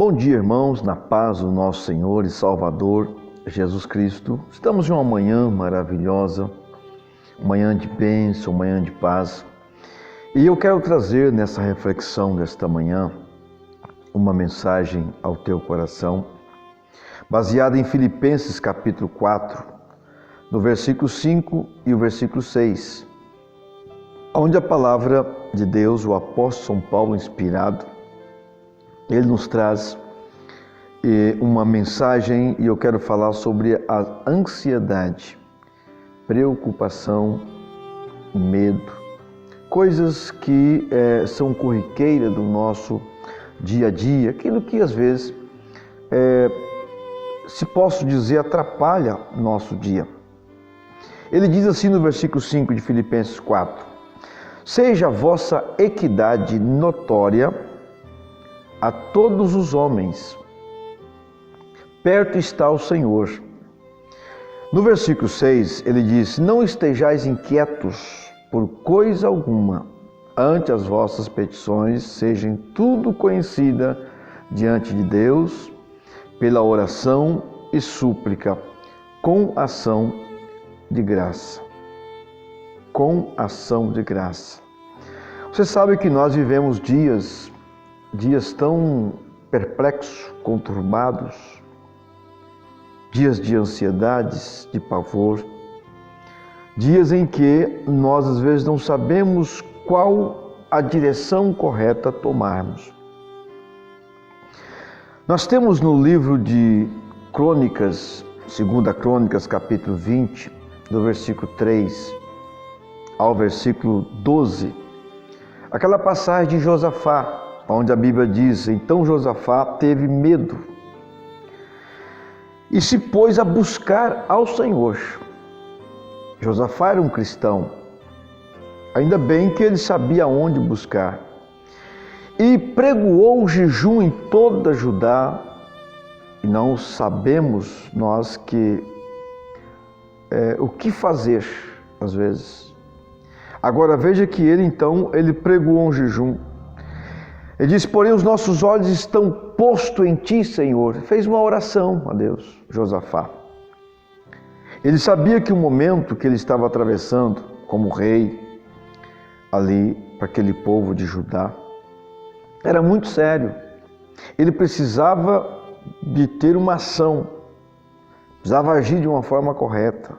Bom dia, irmãos, na paz do nosso Senhor e Salvador Jesus Cristo. Estamos em uma manhã maravilhosa, manhã de bênção, manhã de paz. E eu quero trazer nessa reflexão desta manhã uma mensagem ao teu coração, baseada em Filipenses capítulo 4, no versículo 5 e o versículo 6, onde a palavra de Deus, o apóstolo São Paulo inspirado, ele nos traz uma mensagem e eu quero falar sobre a ansiedade, preocupação, medo, coisas que são corriqueiras do nosso dia a dia, aquilo que às vezes, se posso dizer, atrapalha nosso dia. Ele diz assim no versículo 5 de Filipenses 4: seja a vossa equidade notória a todos os homens, perto está o Senhor. No versículo 6, ele diz: não estejais inquietos por coisa alguma, ante as vossas petições sejam tudo conhecida diante de Deus, pela oração e súplica, com ação de graça. Com ação de graça. Você sabe que nós vivemos dias tão perplexos, conturbados, dias de ansiedades, de pavor, dias em que nós às vezes não sabemos qual a direção correta a tomarmos. Nós temos no livro de Crônicas, 2 Crônicas, capítulo 20, do versículo 3 ao versículo 12, aquela passagem de Josafá, onde a Bíblia diz: então Josafá teve medo e se pôs a buscar ao Senhor. Josafá era um cristão, ainda bem que ele sabia onde buscar, e pregoou o jejum em toda Judá, e não sabemos nós o que fazer às vezes. Agora veja que ele pregoou um jejum. Ele disse: porém os nossos olhos estão postos em ti, Senhor. Fez uma oração a Deus, Josafá. Ele sabia que o momento que ele estava atravessando como rei ali para aquele povo de Judá era muito sério. Ele precisava de ter uma ação, precisava agir de uma forma correta,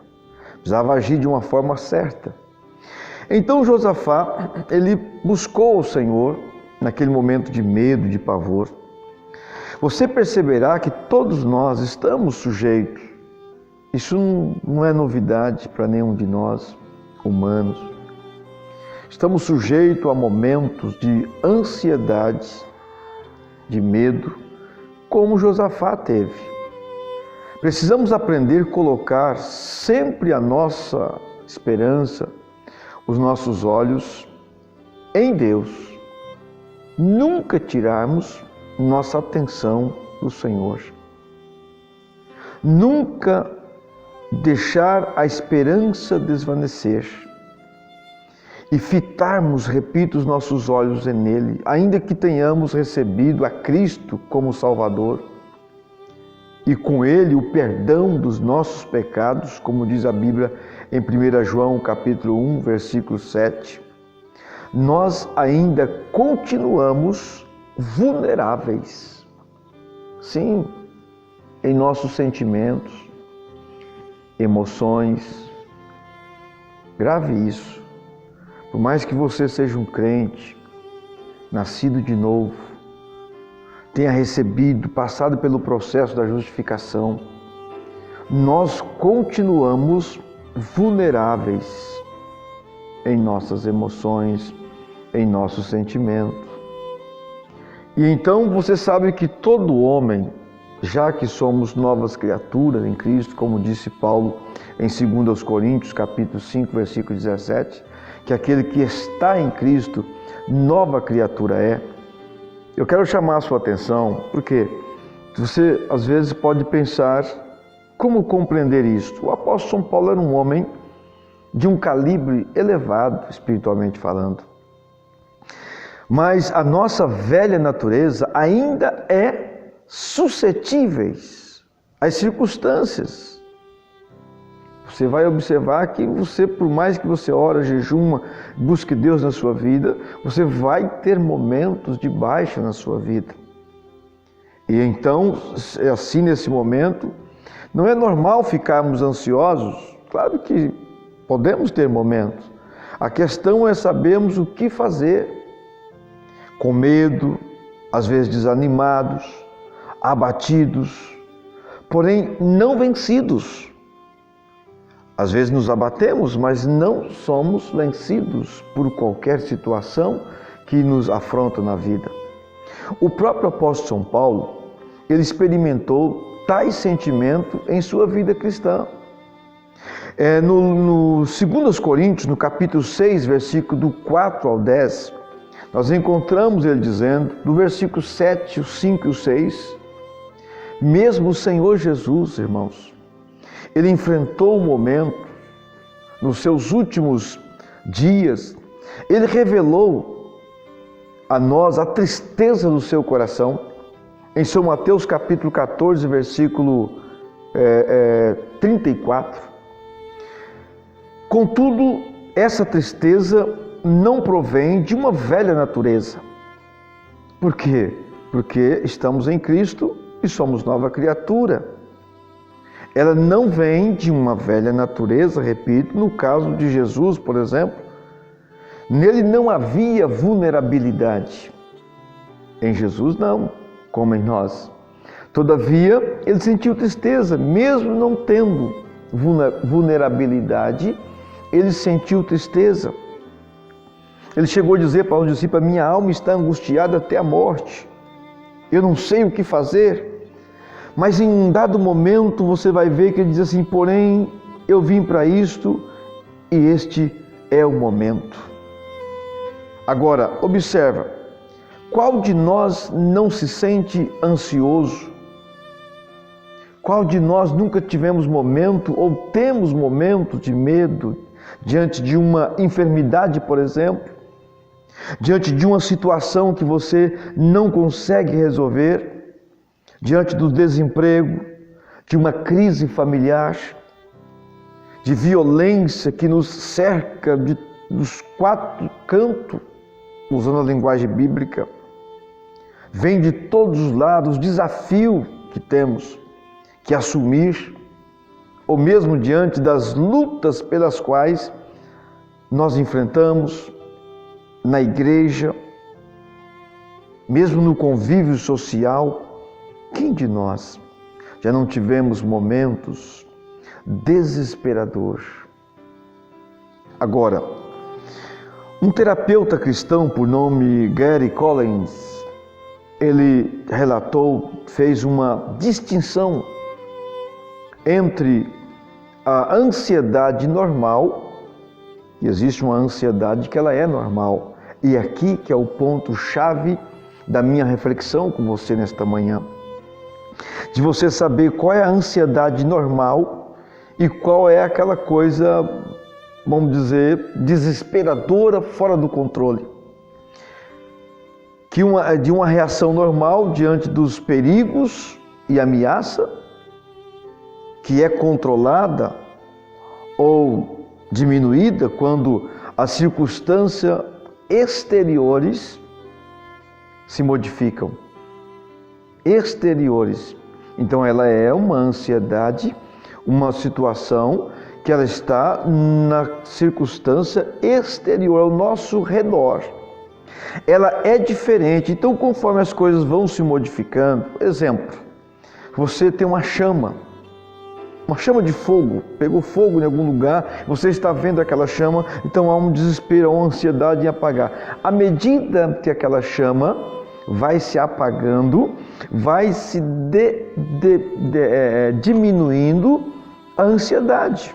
precisava agir de uma forma certa. Então Josafá, ele buscou o Senhor naquele momento de medo, de pavor. Você perceberá que todos nós estamos sujeitos, isso não é novidade para nenhum de nós, humanos. Estamos sujeitos a momentos de ansiedade, de medo, como Josafá teve. Precisamos aprender a colocar sempre a nossa esperança, os nossos olhos em Deus. Nunca tirarmos nossa atenção do Senhor. Nunca deixar a esperança desvanecer. E fitarmos, repito, os nossos olhos nele, ainda que tenhamos recebido a Cristo como Salvador, e com ele o perdão dos nossos pecados, como diz a Bíblia em 1 João capítulo 1, versículo 7, nós ainda continuamos vulneráveis. Sim, em nossos sentimentos, emoções. Grave isso. Por mais que você seja um crente, nascido de novo, tenha recebido, passado pelo processo da justificação, nós continuamos vulneráveis em nossas emoções, em nossos sentimentos. E então você sabe que todo homem, já que somos novas criaturas em Cristo, como disse Paulo em 2 Coríntios, capítulo 5, versículo 17, que aquele que está em Cristo, nova criatura é. Eu quero chamar a sua atenção, porque você às vezes pode pensar, como compreender isto? O apóstolo São Paulo era um homem de um calibre elevado, espiritualmente falando. Mas a nossa velha natureza ainda é suscetíveis às circunstâncias. Você vai observar que você, por mais que você ora, jejuma, busque Deus na sua vida, você vai ter momentos de baixa na sua vida. E então, assim nesse momento, não é normal ficarmos ansiosos. Claro que podemos ter momentos. A questão é sabermos o que fazer. Com medo, às vezes desanimados, abatidos, porém não vencidos. Às vezes nos abatemos, mas não somos vencidos por qualquer situação que nos afronta na vida. O próprio apóstolo São Paulo, ele experimentou tais sentimentos em sua vida cristã. No 2 Coríntios, no capítulo 6, versículo do 4 ao 10, nós encontramos ele dizendo, do versículo 7, o 5 e o 6, mesmo o Senhor Jesus, irmãos, ele enfrentou um momento, nos seus últimos dias, ele revelou a nós a tristeza do seu coração, em São Mateus capítulo 14, versículo 34. Contudo, essa tristeza não provém de uma velha natureza. Por quê? Porque estamos em Cristo e somos nova criatura. Ela não vem de uma velha natureza, repito, no caso de Jesus, por exemplo, nele não havia vulnerabilidade. Em Jesus não, como em nós. Todavia, ele sentiu tristeza, mesmo não tendo vulnerabilidade, ele sentiu tristeza. Ele chegou a dizer para os discípulos, minha alma está angustiada até a morte, eu não sei o que fazer. Mas em um dado momento você vai ver que ele diz assim, porém eu vim para isto e este é o momento. Agora, observa, qual de nós não se sente ansioso? Qual de nós nunca tivemos momento ou temos momento de medo diante de uma enfermidade, por exemplo? Diante de uma situação que você não consegue resolver? Diante do desemprego, de uma crise familiar, de violência que nos cerca dos quatro cantos, usando a linguagem bíblica, vem de todos os lados, desafio que temos que assumir, ou mesmo diante das lutas pelas quais nós enfrentamos na igreja, mesmo no convívio social. Quem de nós já não tivemos momentos desesperadores? Agora, um terapeuta cristão por nome Gary Collins, ele fez uma distinção entre a ansiedade normal, e existe uma ansiedade que ela é normal, e aqui que é o ponto-chave da minha reflexão com você nesta manhã. De você saber qual é a ansiedade normal e qual é aquela coisa, vamos dizer, desesperadora, fora do controle. De uma reação normal diante dos perigos e ameaça, que é controlada ou diminuída quando as circunstâncias exteriores se modificam. Exteriores. Então ela é uma ansiedade, uma situação que ela está na circunstância exterior, ao nosso redor. Ela é diferente, então conforme as coisas vão se modificando, por exemplo, você tem uma chama de fogo, pegou fogo em algum lugar, você está vendo aquela chama, então há um desespero, uma ansiedade em apagar. À medida que aquela chama vai se apagando, vai se diminuindo a ansiedade,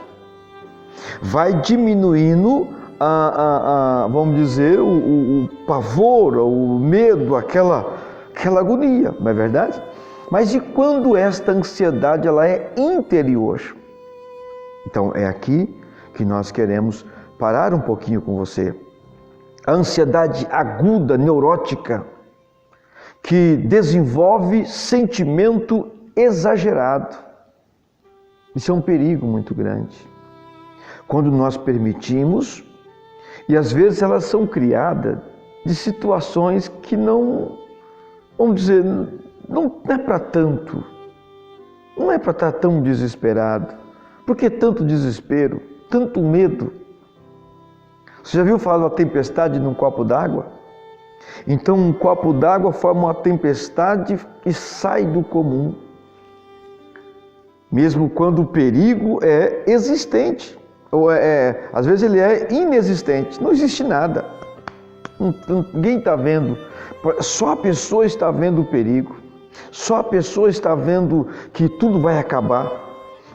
vai diminuindo vamos dizer, o pavor, o medo, aquela agonia, não é verdade? Mas e quando esta ansiedade ela é interior? Então é aqui que nós queremos parar um pouquinho com você. A ansiedade aguda, neurótica, que desenvolve sentimento exagerado. Isso é um perigo muito grande. Quando nós permitimos, e às vezes elas são criadas de situações que não, vamos dizer, não é para tanto. Não é para estar tão desesperado. Por que tanto desespero? Tanto medo? Você já viu falar de uma tempestade num copo d'água? Então um copo d'água forma uma tempestade que sai do comum. Mesmo quando o perigo é existente. Ou às vezes ele é inexistente. Não existe nada. Ninguém está vendo. Só a pessoa está vendo o perigo. Só a pessoa está vendo que tudo vai acabar.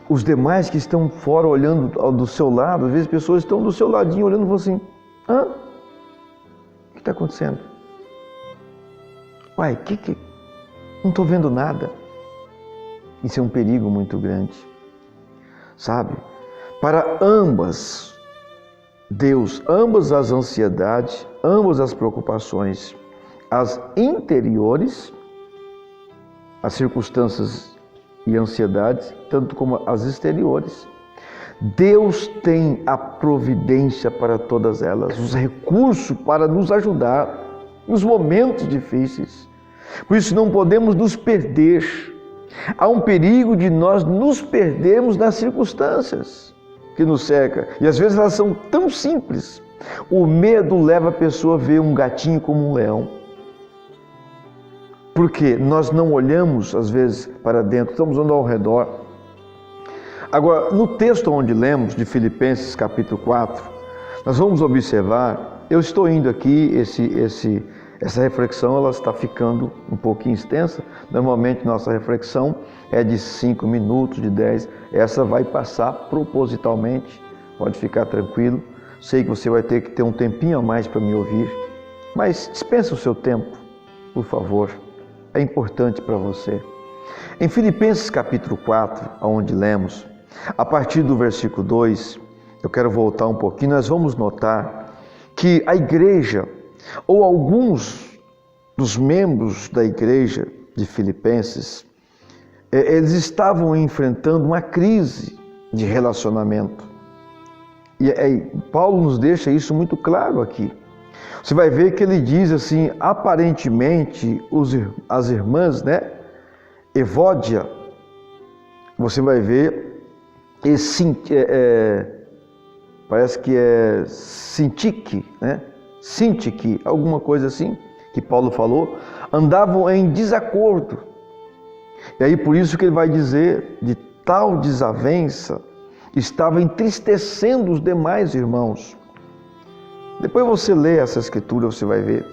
Os demais que estão fora olhando do seu lado, às vezes pessoas estão do seu ladinho olhando e falam assim: hã? O que está acontecendo? Uai, não estou vendo nada. Isso é um perigo muito grande. Sabe? Para ambas as ansiedades, ambas as preocupações, as interiores, as circunstâncias e ansiedades, tanto como as exteriores. Deus tem a providência para todas elas, os recursos para nos ajudar nos momentos difíceis. Por isso não podemos nos perder. Há um perigo de nós nos perdermos nas circunstâncias que nos cercam. E às vezes elas são tão simples. O medo leva a pessoa a ver um gatinho como um leão. Porque nós não olhamos, às vezes, para dentro, estamos olhando ao redor. Agora, no texto onde lemos, de Filipenses capítulo 4, nós vamos observar, eu estou indo aqui, essa reflexão ela está ficando um pouquinho extensa. Normalmente nossa reflexão é de 5 minutos, de 10. Essa vai passar propositalmente, pode ficar tranquilo. Sei que você vai ter que ter um tempinho a mais para me ouvir, mas dispensa o seu tempo, por favor. É importante para você. Em Filipenses capítulo 4, onde lemos, a partir do versículo 2, eu quero voltar um pouquinho, nós vamos notar que a igreja, ou alguns dos membros da igreja de Filipenses, eles estavam enfrentando uma crise de relacionamento. E Paulo nos deixa isso muito claro aqui. Você vai ver que ele diz assim, aparentemente, as irmãs, né? Evódia, você vai ver, parece que é Sintique, né? Sintique, alguma coisa assim, que Paulo falou, andavam em desacordo. E aí por isso que ele vai dizer, de tal desavença, estava entristecendo os demais irmãos. Depois você lê essa escritura, você vai ver.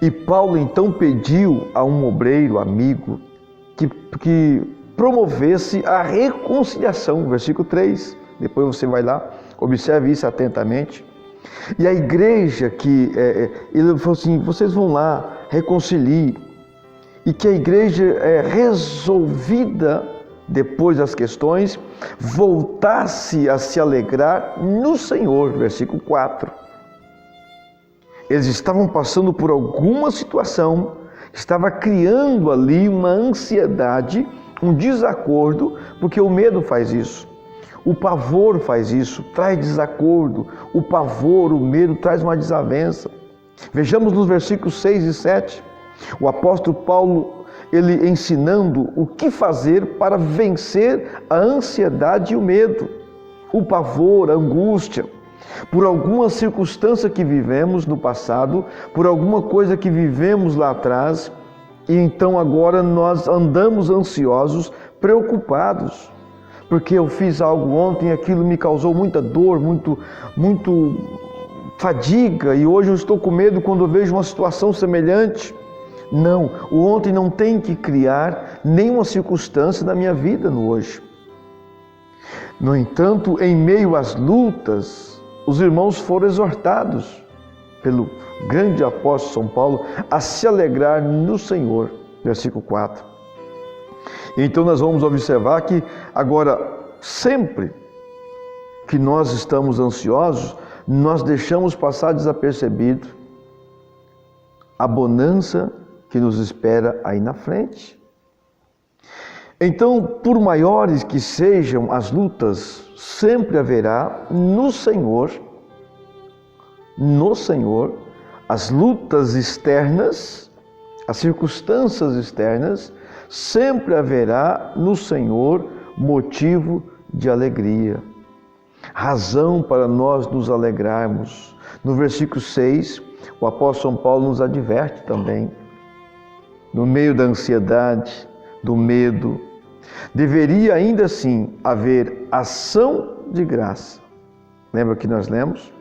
E Paulo então pediu a um obreiro amigo que promovesse a reconciliação, versículo 3. Depois você vai lá, observe isso atentamente. E a igreja ele falou assim, vocês vão lá, reconciliem. E que a igreja resolvida, depois das questões, voltasse a se alegrar no Senhor, versículo 4. Eles estavam passando por alguma situação, estava criando ali uma ansiedade, um desacordo, porque o medo faz isso. O pavor faz isso, traz desacordo. O pavor, o medo traz uma desavença. Vejamos nos versículos 6 e 7, o apóstolo Paulo, ele ensinando o que fazer para vencer a ansiedade e o medo, o pavor, a angústia, por alguma circunstância que vivemos no passado, por alguma coisa que vivemos lá atrás, e então agora nós andamos ansiosos, preocupados, porque eu fiz algo ontem, aquilo me causou muita dor, muito fadiga, e hoje eu estou com medo quando eu vejo uma situação semelhante. Não, o ontem não tem que criar nenhuma circunstância da minha vida no hoje. No entanto, em meio às lutas, os irmãos foram exortados pelo grande apóstolo São Paulo a se alegrar no Senhor, versículo 4. Então nós vamos observar que agora, sempre que nós estamos ansiosos, nós deixamos passar desapercebido a bonança que nos espera aí na frente. Então, por maiores que sejam as lutas, sempre haverá no Senhor, as lutas externas, as circunstâncias externas, sempre haverá no Senhor motivo de alegria, razão para nós nos alegrarmos. No versículo 6, o apóstolo São Paulo nos adverte também, no meio da ansiedade, do medo, deveria ainda assim haver ação de graça. Lembra que nós lemos?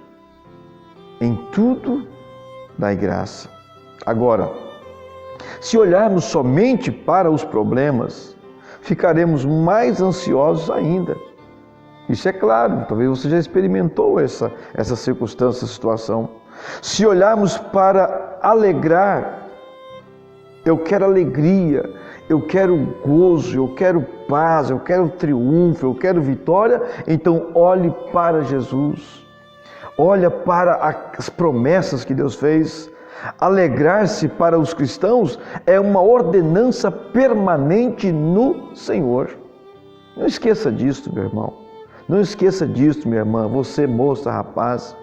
Em tudo dai graça. Agora, se olharmos somente para os problemas, ficaremos mais ansiosos ainda. Isso é claro, talvez você já experimentou essa circunstância, essa situação. Se olharmos para alegrar, eu quero alegria, eu quero gozo, eu quero paz, eu quero triunfo, eu quero vitória, então olhe para Jesus. Olha para as promessas que Deus fez. Alegrar-se para os cristãos é uma ordenança permanente no Senhor. Não esqueça disso, meu irmão. Não esqueça disso, minha irmã. Você, moça, rapaz.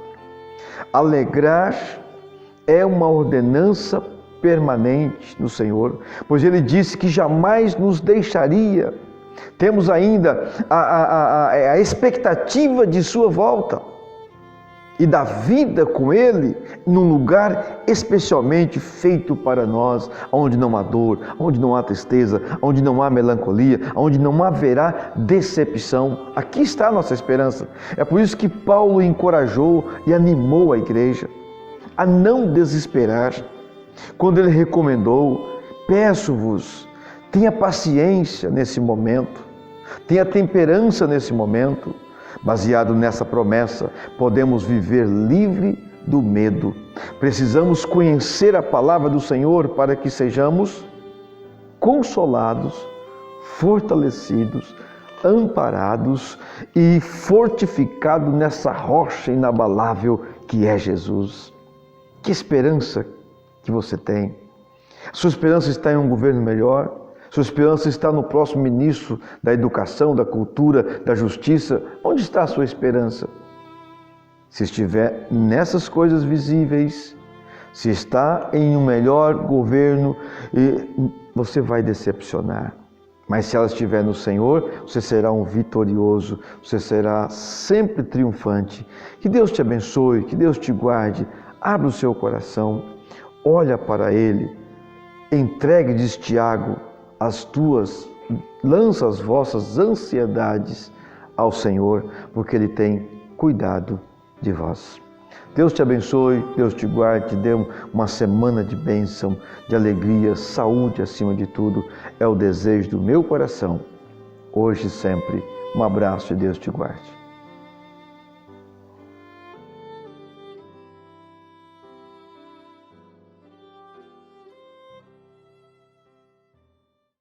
Alegrar é uma ordenança permanente no Senhor, pois Ele disse que jamais nos deixaria. Temos ainda a expectativa de sua volta e da vida com Ele num lugar especialmente feito para nós, onde não há dor, onde não há tristeza, onde não há melancolia, onde não haverá decepção. Aqui está a nossa esperança. É por isso que Paulo encorajou e animou a igreja a não desesperar, quando ele recomendou: peço-vos, tenha paciência nesse momento, tenha temperança nesse momento. Baseado nessa promessa, podemos viver livre do medo. Precisamos conhecer a palavra do Senhor para que sejamos consolados, fortalecidos, amparados e fortificados nessa rocha inabalável que é Jesus. Que esperança que você tem! Sua esperança está em um governo melhor? Sua esperança está no próximo ministro da educação, da cultura, da justiça? Onde está a sua esperança? Se estiver nessas coisas visíveis, se está em um melhor governo, você vai decepcionar. Mas se ela estiver no Senhor, você será um vitorioso, você será sempre triunfante. Que Deus te abençoe, que Deus te guarde. Abra o seu coração, olha para Ele, entregue, diz Tiago, lança as vossas ansiedades ao Senhor, porque Ele tem cuidado de vós. Deus te abençoe, Deus te guarde, te dê uma semana de bênção, de alegria, saúde acima de tudo. É o desejo do meu coração, hoje e sempre. Um abraço e Deus te guarde.